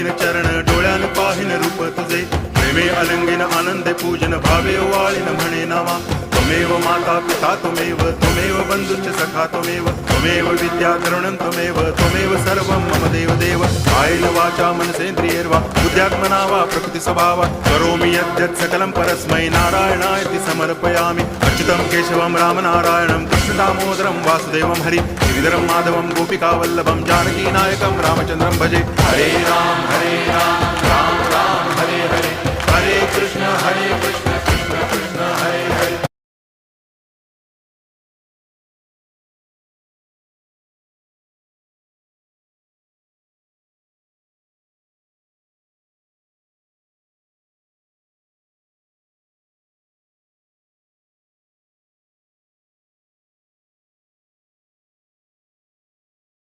पाहिन चरण डोळ्यान पाहिन रूप तुझे प्रेमे अलंगिन आनंदे पूजन भावे वाळीन म्हणे नामा त्वमेव माता पिता त्वमेव बंधुश्च सखा त्वमेव विद्या करुणं त्वमेव सर्वं मम देव कायेन वाचा मनसेन्द्रियैर्वा बुद्ध्यात्मना वा प्रकृति स्वभावात् करोमि यद्यत् सकलं परस्मै नारायणायति समर्पयामि अच्युतं केशवं रामनारायणं कृष्णदामोदरं वासुदेवं हरि गिरिधरं माधवं गोपिकावल्लभं जानकीनायकं रामचन्द्रं भजे हरे राम राम राम हरे हरे हरे कृष्ण